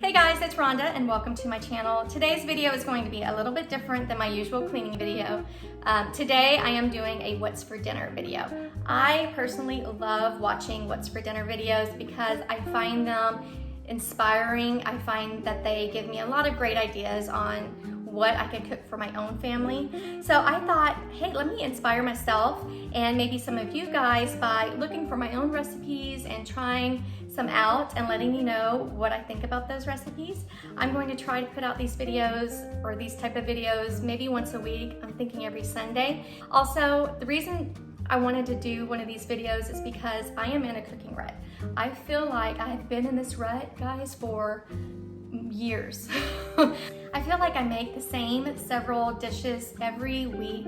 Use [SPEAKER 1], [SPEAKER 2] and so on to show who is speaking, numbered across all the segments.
[SPEAKER 1] Hey guys, it's Rhonda and welcome to my channel. Today's video is going to be a little bit different than my usual cleaning video. Today I am doing a what's for dinner video. I personally love watching what's for dinner videos because I find them inspiring. I find that they give me a lot of great ideas on what I could cook for my own family. So I thought, hey, let me inspire myself and maybe some of you guys by looking for my own recipes and trying some out and letting you know what I think about those recipes. I'm going to try to put out these videos or these type of videos maybe once a week. I'm thinking every Sunday. Also, the reason I wanted to do one of these videos is because I am in a cooking rut. I feel like I have been in this rut, guys, for years. I feel like I make the same several dishes every week.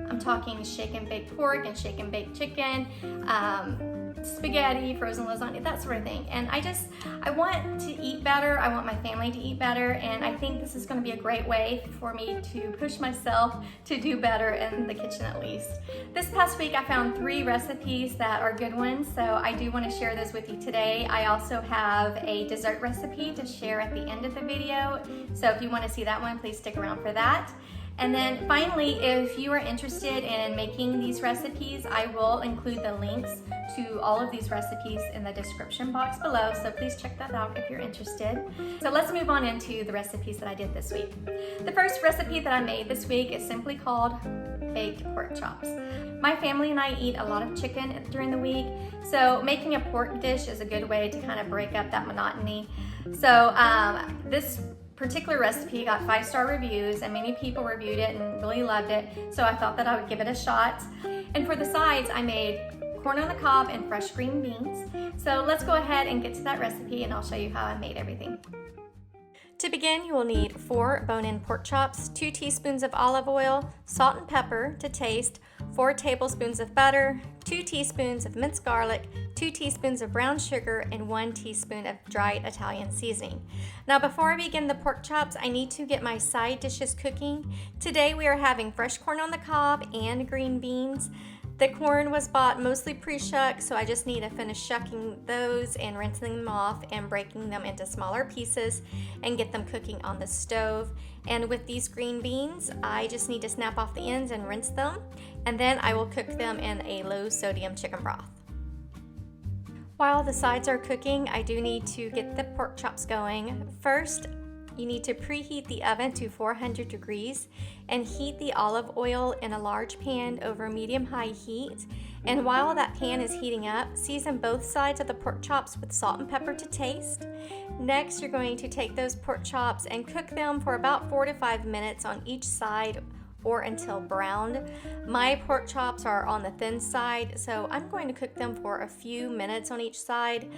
[SPEAKER 1] I'm talking shake and bake pork and shake and bake chicken, spaghetti, frozen lasagna, that sort of thing. And I want to eat better. I want my family to eat better. And I think this is going to be a great way for me to push myself to do better in the kitchen at least. This past week I found 3 recipes that are good ones. So I do want to share those with you today. I also have a dessert recipe to share at the end of the video. So if you want to see that one, please stick around for that. And then finally, if you are interested in making these recipes, I will include the links to all of these recipes in the description box below, so please check that out if you're interested. So let's move on into the recipes that I did this week. The first recipe that I made this week is simply called baked pork chops. My family and I eat a lot of chicken during the week, so making a pork dish is a good way to kind of break up that monotony. So this particular recipe got 5-star reviews and many people reviewed it and really loved it, so I thought that I would give it a shot. And for the sides, I made corn on the cob and fresh green beans. So let's go ahead and get to that recipe and I'll show you how I made everything. To begin, you will need 4 bone-in pork chops, 2 teaspoons of olive oil, salt and pepper to taste, 4 tablespoons of butter, 2 teaspoons of minced garlic, 2 teaspoons of brown sugar, and 1 teaspoon of dried Italian seasoning. Now before I begin the pork chops, I need to get my side dishes cooking. Today we are having fresh corn on the cob and green beans. The corn was bought mostly pre-shucked, so I just need to finish shucking those and rinsing them off and breaking them into smaller pieces and get them cooking on the stove. And with these green beans, I just need to snap off the ends and rinse them, and then I will cook them in a low sodium chicken broth. While the sides are cooking, I do need to get the pork chops going. First, you need to preheat the oven to 400 degrees and heat the olive oil in a large pan over medium-high heat. And while that pan is heating up, season both sides of the pork chops with salt and pepper to taste. Next, you're going to take those pork chops and cook them for about 4 to 5 minutes on each side or until browned. My pork chops are on the thin side, so I'm going to cook them for a few minutes on each side.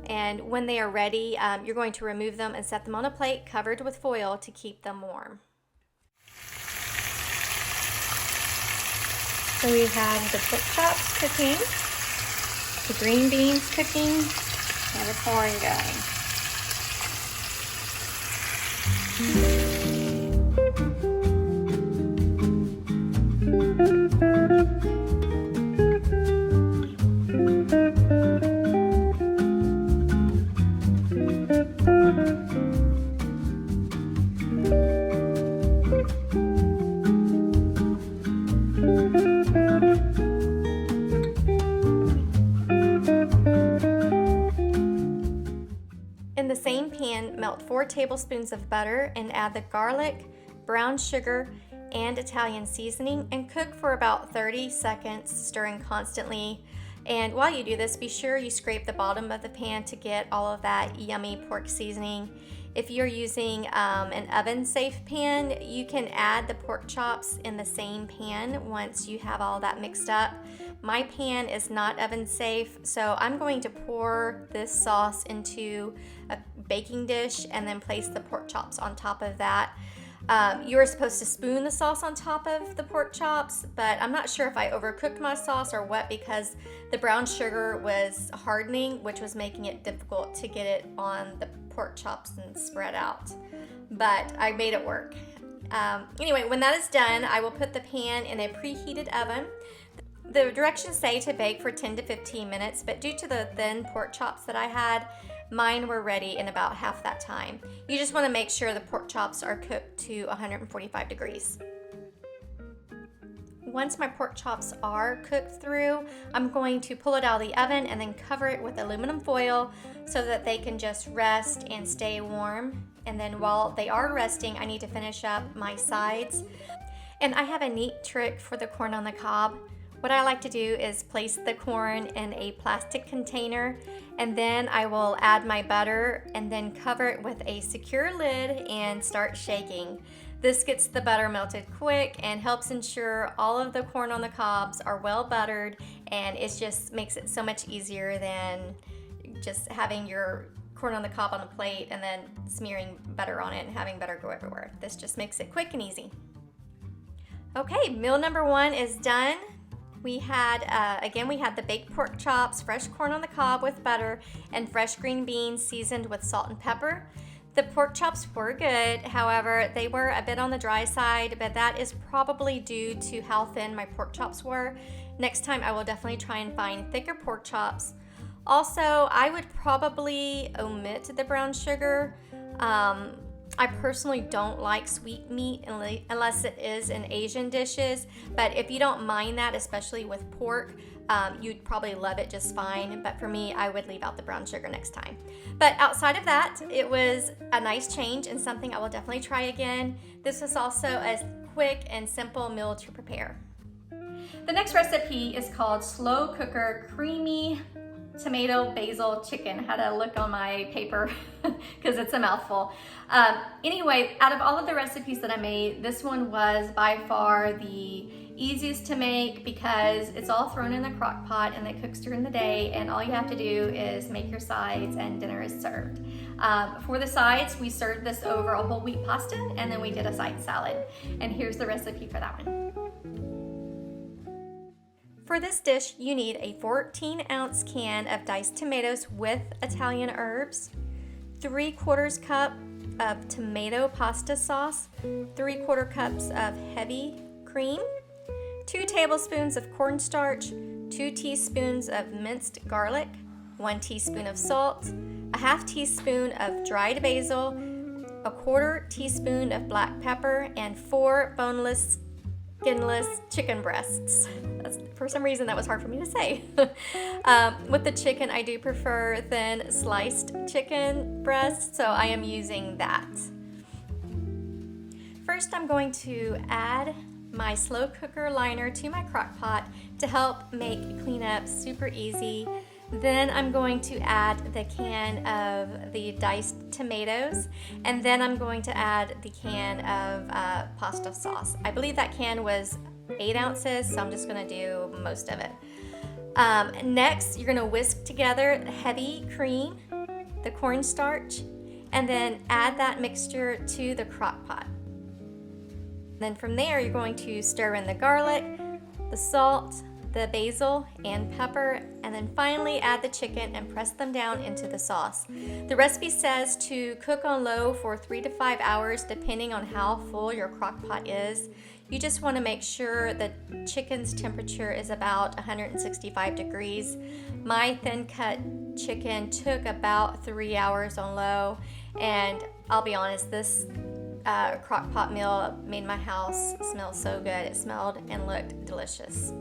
[SPEAKER 1] And when they are ready, you're going to remove them and set them on a plate covered with foil to keep them warm. So we have the pork chops cooking, the green beans cooking, and the corn going. In the same pan, melt 4 tablespoons of butter and add the garlic, brown sugar, and Italian seasoning and cook for about 30 seconds, stirring constantly. And while you do this, be sure you scrape the bottom of the pan to get all of that yummy pork seasoning. If you're using an oven-safe pan, you can add the pork chops in the same pan once you have all that mixed up. My pan is not oven-safe, so I'm going to pour this sauce into a baking dish and then place the pork chops on top of that. You are supposed to spoon the sauce on top of the pork chops, but I'm not sure if I overcooked my sauce or what because the brown sugar was hardening, which was making it difficult to get it on the pork chops and spread out. But I made it work. Anyway, when that is done, I will put the pan in a preheated oven. The directions say to bake for 10 to 15 minutes, but due to the thin pork chops that I had, Mine were ready in about half that time. You just want to make sure the pork chops are cooked to 145 degrees. Once my pork chops are cooked through, I'm going to pull it out of the oven and then cover it with aluminum foil so that they can just rest and stay warm. And then while they are resting, I need to finish up my sides. And I have a neat trick for the corn on the cob. What I like to do is place the corn in a plastic container, and then I will add my butter and then cover it with a secure lid and start shaking. This gets the butter melted quick and helps ensure all of the corn on the cobs are well buttered, and it just makes it so much easier than just having your corn on the cob on a plate and then smearing butter on it and having butter go everywhere. This just makes it quick and easy. Okay, meal number 1 is done. We had, again, we had the baked pork chops, fresh corn on the cob with butter, and fresh green beans seasoned with salt and pepper. The pork chops were good, however, they were a bit on the dry side, but that is probably due to how thin my pork chops were. Next time I will definitely try and find thicker pork chops. Also, I would probably omit the brown sugar. I personally don't like sweet meat unless it is in Asian dishes, but if you don't mind that, especially with pork, you'd probably love it just fine. But for me, I would leave out the brown sugar next time. But outside of that, it was a nice change and something I will definitely try again. This was also a quick and simple meal to prepare. The next recipe is called Slow Cooker Creamy Tomato Basil Chicken. Had to look on my paper because it's a mouthful. Anyway, out of all of the recipes that I made, this one was by far the easiest to make because it's all thrown in the crock pot and it cooks during the day, and all you have to do is make your sides and dinner is served. For the sides, we served this over a whole wheat pasta, and then we did a side salad. And here's the recipe for that one. For this dish, you need a 14-ounce can of diced tomatoes with Italian herbs, 3/4 cup of tomato pasta sauce, 3/4 cups of heavy cream, 2 tablespoons of cornstarch, 2 teaspoons of minced garlic, 1 teaspoon of salt, a 1/2 teaspoon of dried basil, a 1/4 teaspoon of black pepper, and 4 boneless, skinless chicken breasts. For some reason that was hard for me to say. With the chicken, I do prefer thin sliced chicken breasts, so I am using that. First, I'm going to add my slow cooker liner to my crock pot to help make cleanup super easy. Then I'm going to add the can of the diced tomatoes, and then I'm going to add the can of pasta sauce. I believe that can was 8 ounces, so I'm just going to do most of it. Next, you're going to whisk together the heavy cream, the cornstarch, and then add that mixture to the crock pot. Then from there, you're going to stir in the garlic, the salt, the basil and pepper, and then finally add the chicken and press them down into the sauce. The recipe says to cook on low for 3 to 5 hours depending on how full your crock pot is. You just want to make sure the chicken's temperature is about 165 degrees. My thin cut chicken took about 3 hours on low, and I'll be honest, this crock pot meal made my house smell so good. It smelled and looked delicious.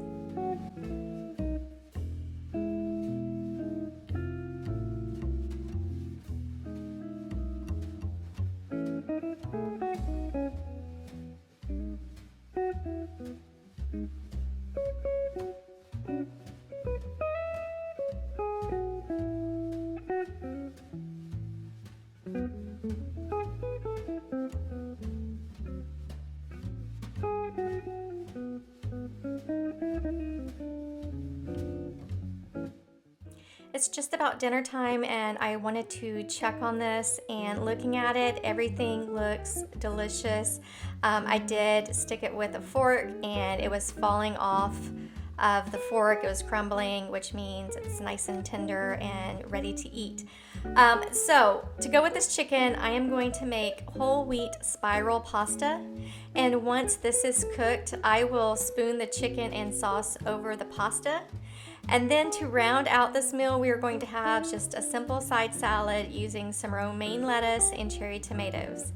[SPEAKER 1] It's just about dinner time, and I wanted to check on this, and looking at it, everything looks delicious. I did stick it with a fork and it was falling off of the fork. It was crumbling, which means it's nice and tender and ready to eat. So to go with this chicken, I am going to make whole wheat spiral pasta, and once this is cooked, I will spoon the chicken and sauce over the pasta. And then to round out this meal, we are going to have just a simple side salad using some romaine lettuce and cherry tomatoes.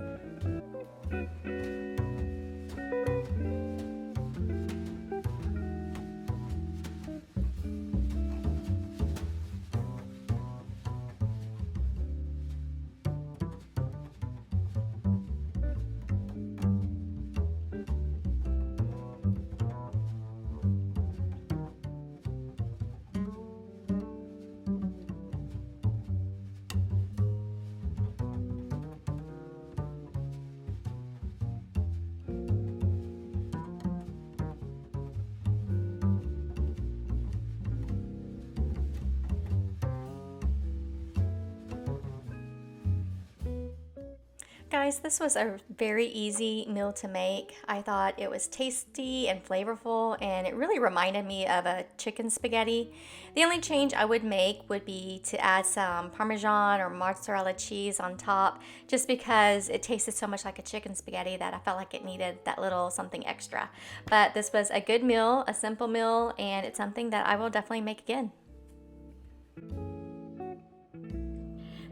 [SPEAKER 1] Guys, this was a very easy meal to make. I thought it was tasty and flavorful, and it really reminded me of a chicken spaghetti. The only change I would make would be to add some Parmesan or mozzarella cheese on top, just because it tasted so much like a chicken spaghetti that I felt like it needed that little something extra. But this was a good meal, a simple meal, and it's something that I will definitely make again.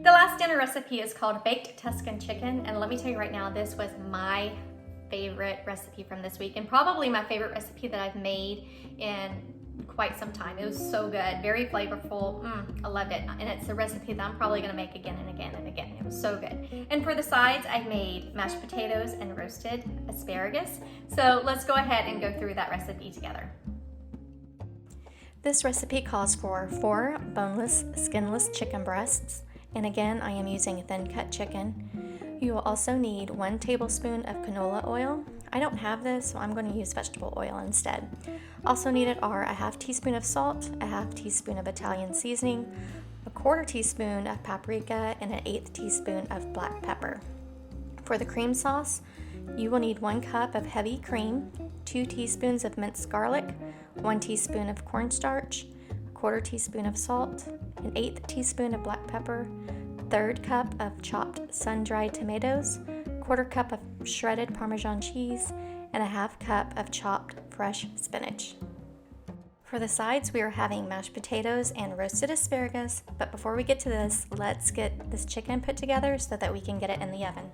[SPEAKER 1] The last dinner recipe is called baked Tuscan chicken, and let me tell you right now, this was my favorite recipe from this week, and probably my favorite recipe that I've made in quite some time. It was so good, very flavorful. I loved it, and it's a recipe that I'm probably gonna make again and again and again. It was so good. And for the sides, I made mashed potatoes and roasted asparagus. So let's go ahead and go through that recipe together. This recipe calls for 4 boneless, skinless chicken breasts. And again, I am using thin cut chicken. You will also need 1 tablespoon of canola oil. I don't have this, so I'm going to use vegetable oil instead. Also needed are a 1/2 teaspoon of salt, a 1/2 teaspoon of Italian seasoning, a 1/4 teaspoon of paprika, and an 1/8 teaspoon of black pepper. For the cream sauce, you will need 1 cup of heavy cream, 2 teaspoons of minced garlic, 1 teaspoon of cornstarch, 1/4 teaspoon of salt, an 1/8 teaspoon of black pepper, 1/3 cup of chopped sun-dried tomatoes, 1/4 cup of shredded Parmesan cheese, and a 1/2 cup of chopped fresh spinach. For the sides, we are having mashed potatoes and roasted asparagus, but before we get to this, let's get this chicken put together so that we can get it in the oven.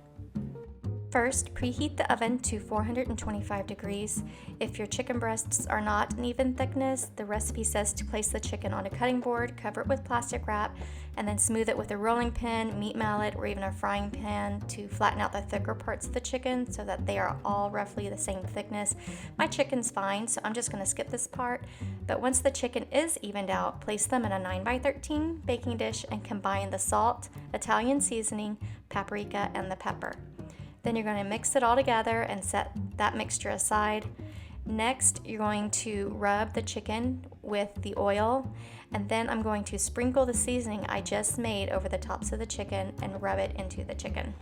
[SPEAKER 1] First, preheat the oven to 425 degrees. If your chicken breasts are not an even thickness, the recipe says to place the chicken on a cutting board, cover it with plastic wrap, and then smooth it with a rolling pin, meat mallet, or even a frying pan to flatten out the thicker parts of the chicken so that they are all roughly the same thickness. My chicken's fine, so I'm just going to skip this part. But once the chicken is evened out, place them in a 9x13 baking dish and combine the salt, Italian seasoning, paprika, and the pepper. Then you're going to mix it all together and set that mixture aside. Next, you're going to rub the chicken with the oil, and then I'm going to sprinkle the seasoning I just made over the tops of the chicken and rub it into the chicken.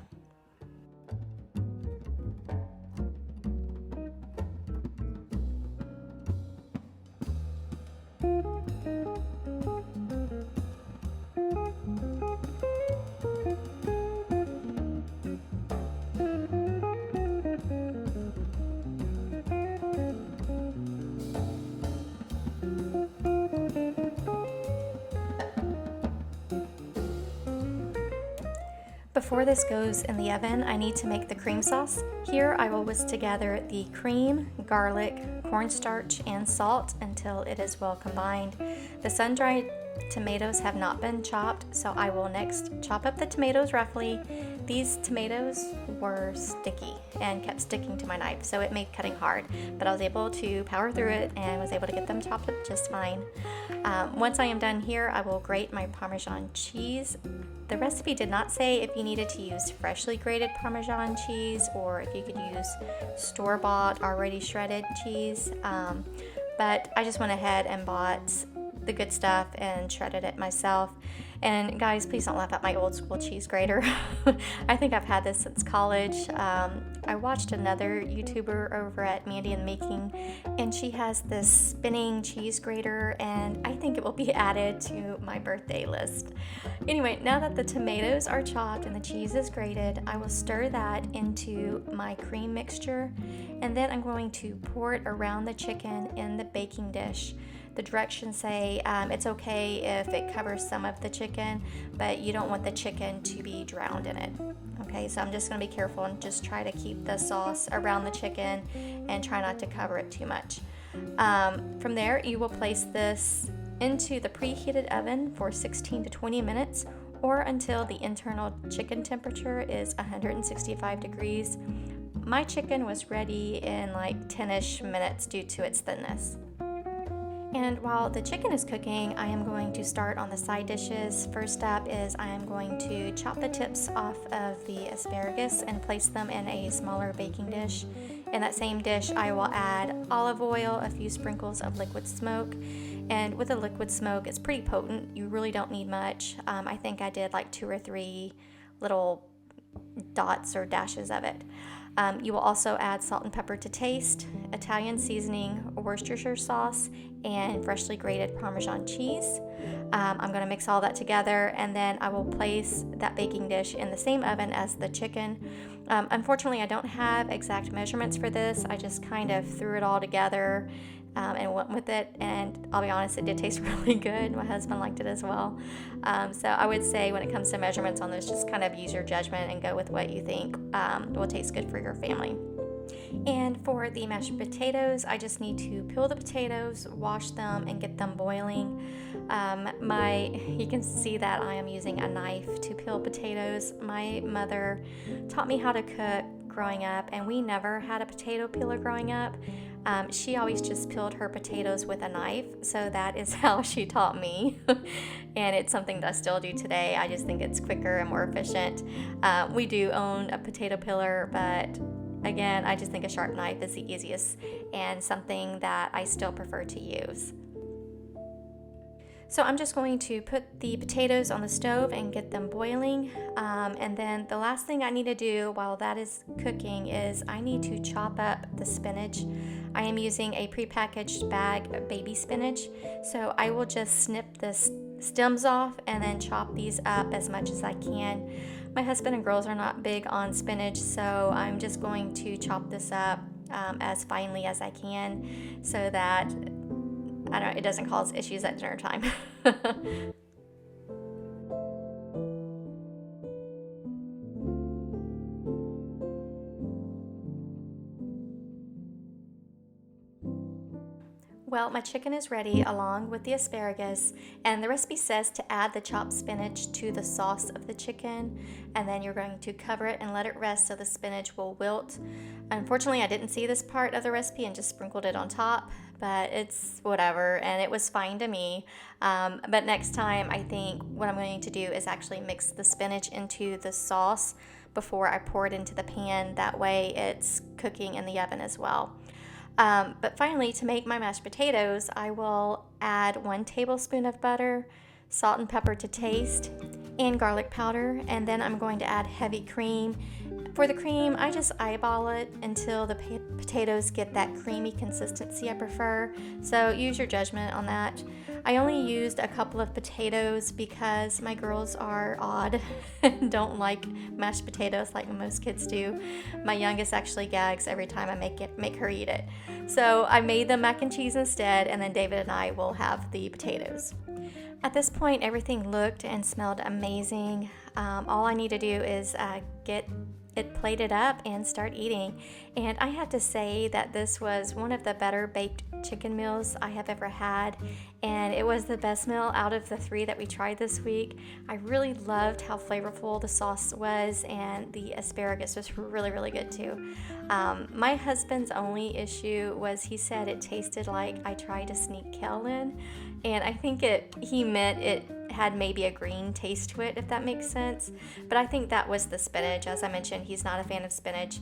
[SPEAKER 1] Before this goes in the oven, I need to make the cream sauce. Here I will whisk together the cream, garlic, cornstarch, and salt until it is well combined. The sun-dried tomatoes have not been chopped, so I will next chop up the tomatoes roughly. These tomatoes were sticky and kept sticking to my knife, so it made cutting hard, but I was able to power through it and was able to get them chopped up just fine. Once I am done here, I will grate my Parmesan cheese. The recipe did not say if you needed to use freshly grated Parmesan cheese or if you could use store-bought already shredded cheese, but I just went ahead and bought the good stuff and shredded it myself. And guys, please don't laugh at my old school cheese grater. I think I've had this since college. I watched another YouTuber over at Mandy in the Making, and she has this spinning cheese grater, and I think it will be added to my birthday list. Anyway, now that the tomatoes are chopped and the cheese is grated, I will stir that into my cream mixture, and then I'm going to pour it around the chicken in the baking dish. The directions say it's okay if it covers some of the chicken, but you don't want the chicken to be drowned in it. Okay, so I'm just going to be careful and just try to keep the sauce around the chicken and try not to cover it too much. From there, you will place this into the preheated oven for 16 to 20 minutes or until the internal chicken temperature is 165 degrees. My chicken was ready in like 10-ish minutes due to its thinness. And while the chicken is cooking, I am going to start on the side dishes. First up is I am going to chop the tips off of the asparagus and place them in a smaller baking dish. In that same dish, I will add olive oil, a few sprinkles of liquid smoke. And with the liquid smoke, it's pretty potent. You really don't need much. I think I did like 2 or 3 little dots or dashes of it. You will also add salt and pepper to taste, Italian seasoning, Worcestershire sauce, and freshly grated Parmesan cheese. I'm going to mix all that together, and then I will place that baking dish in the same oven as the chicken. Unfortunately, I don't have exact measurements for this. I just kind of threw it all together and went with it, and I'll be honest, it did taste really good. My husband liked it as well. So I would say when it comes to measurements on this, just kind of use your judgment and go with what you think will taste good for your family. And for the mashed potatoes, I just need to peel the potatoes, wash them, and get them boiling. You can see that I am using a knife to peel potatoes. My mother taught me how to cook growing up, and we never had a potato peeler growing up. She always just peeled her potatoes with a knife, so that is how she taught me. And it's something that I still do today. I just think it's quicker and more efficient. We do own a potato peeler, but again, I just think a sharp knife is the easiest and something that I still prefer to use. So I'm just going to put the potatoes on the stove and get them boiling. And then the last thing I need to do while that is cooking is I need to chop up the spinach. I am using a prepackaged bag of baby spinach. So I will just snip the stems off and then chop these up as much as I can. My husband and girls are not big on spinach, so I'm just going to chop this up as finely as I can so that it doesn't cause issues at dinner time. Well, my chicken is ready along with the asparagus, and the recipe says to add the chopped spinach to the sauce of the chicken, and then you're going to cover it and let it rest so the spinach will wilt. Unfortunately, I didn't see this part of the recipe and just sprinkled it on top, but it's whatever, and it was fine to me. But next time, I think what I'm going to do is actually mix the spinach into the sauce before I pour it into the pan. That way it's cooking in the oven as well. But finally, to make my mashed potatoes, I will add 1 tablespoon of butter, salt and pepper to taste, and garlic powder, and then I'm going to add heavy cream. For the cream, I just eyeball it until the potatoes get that creamy consistency I prefer, so use your judgment on that. I only used a couple of potatoes because my girls are odd and don't like mashed potatoes like most kids do. My youngest actually gags every time I make her eat it. So I made them mac and cheese instead, and then David and I will have the potatoes. At this point, everything looked and smelled amazing. All I need to do is get it plated up and start eating. And I have to say that this was one of the better baked chicken meals I have ever had, and it was the best meal out of the 3 that we tried this week. I really loved how flavorful the sauce was, and the asparagus was really, really good too. My husband's only issue was he said it tasted like I tried to sneak kale in, and I think he meant it had maybe a green taste to it, if that makes sense. But I think that was the spinach. As I mentioned, he's not a fan of spinach.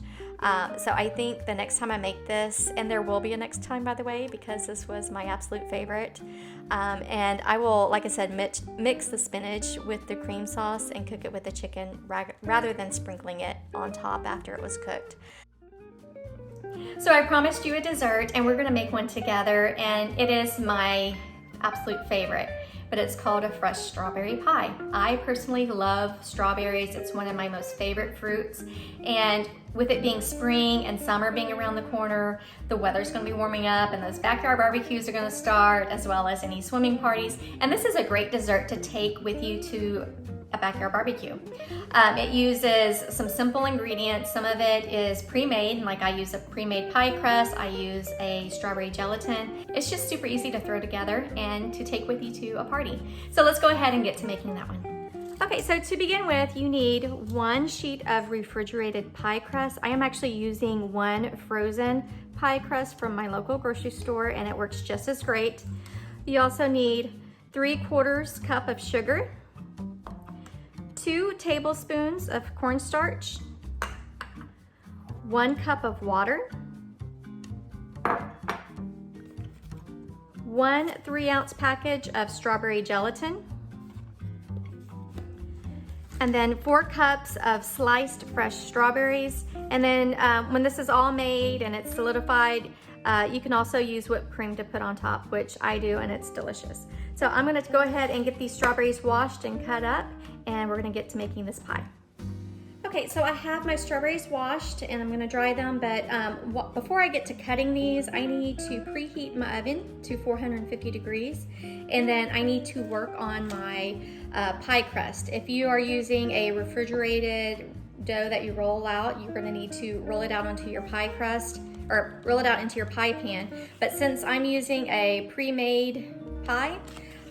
[SPEAKER 1] So I think the next time I make this, and there will be a next time, by the way, because this was my absolute favorite, and I will, like I said, mix the spinach with the cream sauce and cook it with the chicken rather than sprinkling it on top after it was cooked. So I promised you a dessert, and we're going to make one together, and it is my absolute favorite. but it's called a fresh strawberry pie. I personally love strawberries. It's one of my most favorite fruits. And with it being spring and summer being around the corner, the weather's gonna be warming up and those backyard barbecues are gonna start, as well as any swimming parties. And this is a great dessert to take with you to a backyard barbecue. It uses some simple ingredients. Some of it is pre-made, like I use a pre-made pie crust, I use a strawberry gelatin. It's just super easy to throw together and to take with you to a party. So let's go ahead and get to making that one. Okay, so to begin with, you need 1 sheet of refrigerated pie crust. I am actually using 1 frozen pie crust from my local grocery store, and it works just as great. You also need 3/4 cup of sugar, 2 tablespoons of cornstarch, 1 cup of water, 1 3-ounce package of strawberry gelatin, and then 4 cups of sliced fresh strawberries. And then when this is all made and it's solidified, you can also use whipped cream to put on top, which I do, and it's delicious. So I'm gonna go ahead and get these strawberries washed and cut up, and we're gonna get to making this pie. Okay, so I have my strawberries washed and I'm gonna dry them, but before I get to cutting these, I need to preheat my oven to 450 degrees, and then I need to work on my pie crust. If you are using a refrigerated dough that you roll out, you're gonna need to roll it out onto your pie crust, or roll it out into your pie pan. But since I'm using a pre-made pie,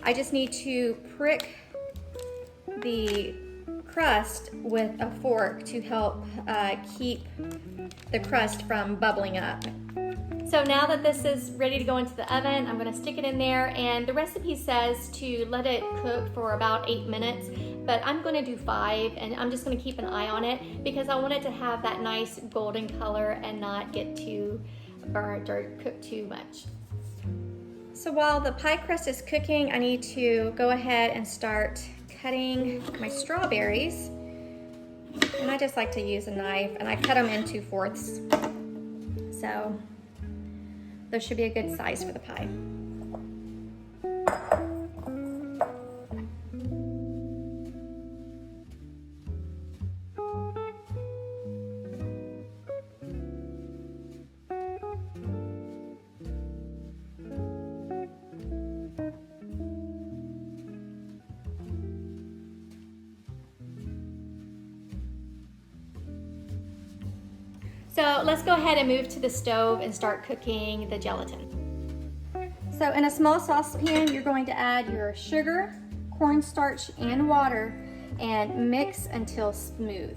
[SPEAKER 1] I just need to prick the crust with a fork to help keep the crust from bubbling up. So now that this is ready to go into the oven, I'm gonna stick it in there, and the recipe says to let it cook for about 8 minutes, but I'm gonna do 5, and I'm just gonna keep an eye on it because I want it to have that nice golden color and not get too burnt or cooked too much. So while the pie crust is cooking, I need to go ahead and start cutting my strawberries. And I just like to use a knife, and I cut them into 4ths. So those should be a good size for the pie. So let's go ahead and move to the stove and start cooking the gelatin. So in a small saucepan, you're going to add your sugar, cornstarch, and water and mix until smooth.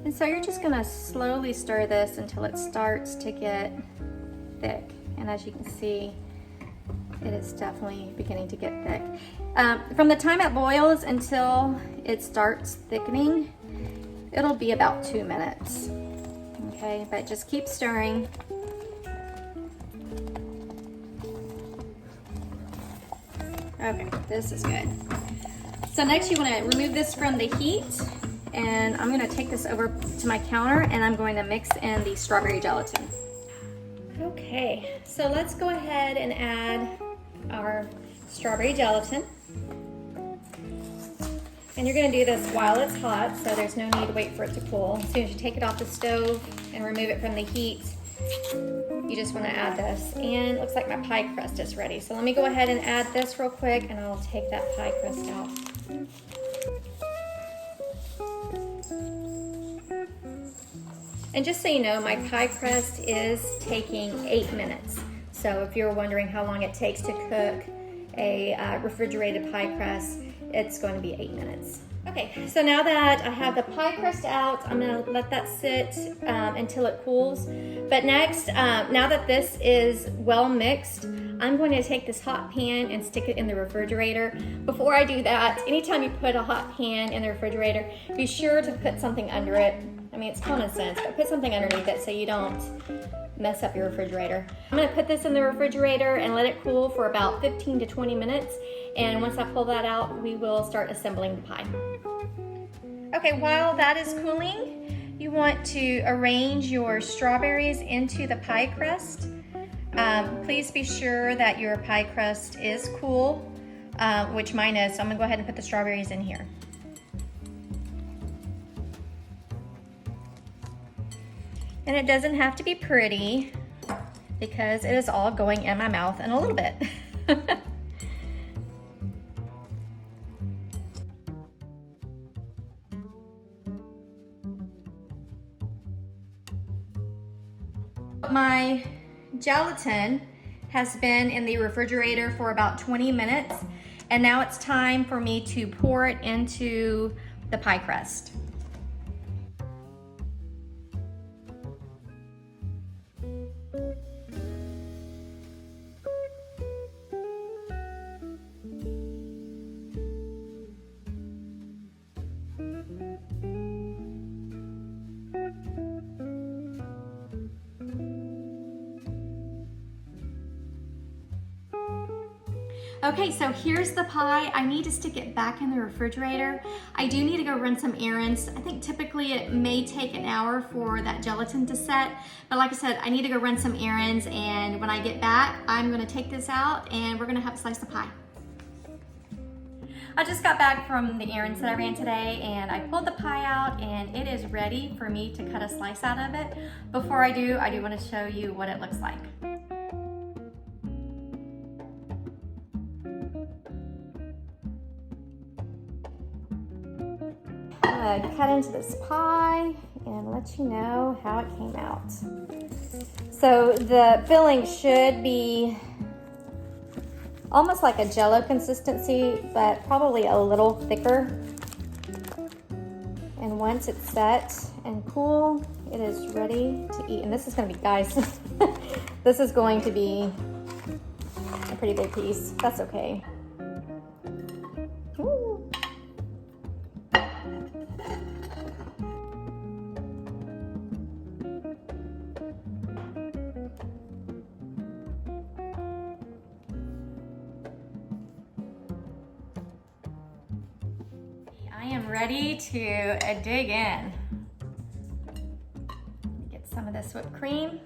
[SPEAKER 1] And so you're just gonna slowly stir this until it starts to get thick. And as you can see, it is definitely beginning to get thick. From the time it boils until it starts thickening, it'll be about 2 minutes. Okay, but just keep stirring. Okay, this is good. So next you want to remove this from the heat, and I'm going to take this over to my counter, and I'm going to mix in the strawberry gelatin. Okay, so let's go ahead and add our strawberry gelatin. And you're gonna do this while it's hot, so there's no need to wait for it to cool. As soon as you take it off the stove and remove it from the heat, you just wanna add this. And it looks like my pie crust is ready. So let me go ahead and add this real quick, and I'll take that pie crust out. And just so you know, my pie crust is taking 8 minutes. So if you're wondering how long it takes to cook a refrigerated pie crust, it's going to be 8 minutes. Okay, so now that I have the pie crust out, I'm gonna let that sit until it cools. But next, now that this is well mixed, I'm going to take this hot pan and stick it in the refrigerator. Before I do that, anytime you put a hot pan in the refrigerator, be sure to put something under it. I mean, it's common sense, but put something underneath it so you don't mess up your refrigerator. I'm gonna put this in the refrigerator and let it cool for about 15 to 20 minutes. And once I pull that out, we will start assembling the pie. Okay, while that is cooling, you want to arrange your strawberries into the pie crust. Please be sure that your pie crust is cool, which mine is, so I'm gonna go ahead and put the strawberries in here. And it doesn't have to be pretty because it is all going in my mouth in a little bit. My gelatin has been in the refrigerator for about 20 minutes, and now it's time for me to pour it into the pie crust. Okay, so here's the pie. I need to stick it back in the refrigerator. I do need to go run some errands. I think typically it may take an hour for that gelatin to set, but like I said, I need to go run some errands, and when I get back, I'm gonna take this out and we're gonna have a slice of pie. I just got back from the errands that I ran today, and I pulled the pie out and it is ready for me to cut a slice out of it. Before I do want to show you what it looks like. I'm gonna cut into this pie and let you know how it came out. So the filling should be almost like a Jell-O consistency, but probably a little thicker. And once it's set and cool, it is ready to eat. And this is gonna be, guys, this is going to be a pretty big piece. That's okay. Ooh. I am ready to dig in. Get some of this whipped cream.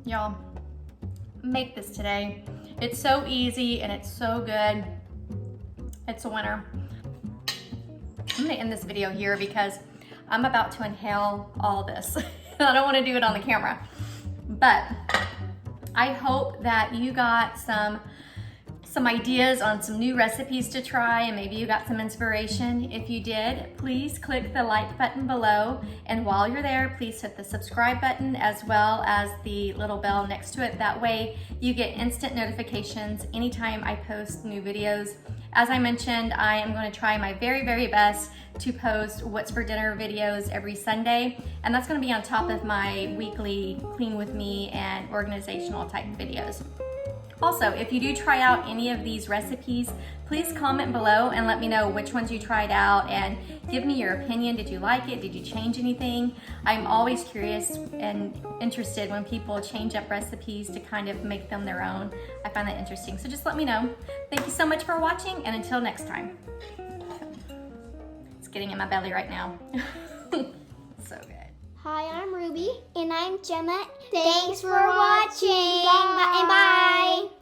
[SPEAKER 1] Y'all, make this today. It's so easy and it's so good. It's a winner. I'm gonna end this video here because I'm about to inhale all this. I don't want to do it on the camera, but I hope that you got some ideas on some new recipes to try, and maybe you got some inspiration. If you did, please click the like button below, and while you're there, please hit the subscribe button as well as the little bell next to it. That way you get instant notifications anytime I post new videos. As I mentioned, I am going to try my very, very best to post what's for dinner videos every Sunday, and that's going to be on top of my weekly clean with me and organizational type videos. Also, if you do try out any of these recipes, please comment below and let me know which ones you tried out and give me your opinion. Did you like it? Did you change anything? I'm always curious and interested when people change up recipes to kind of make them their own. I find that interesting, so just let me know. Thank you so much for watching, and until next time. It's getting in my belly right now. So good.
[SPEAKER 2] Hi, I'm Ruby. And I'm Gemma. Thanks for watching. Bye. And bye.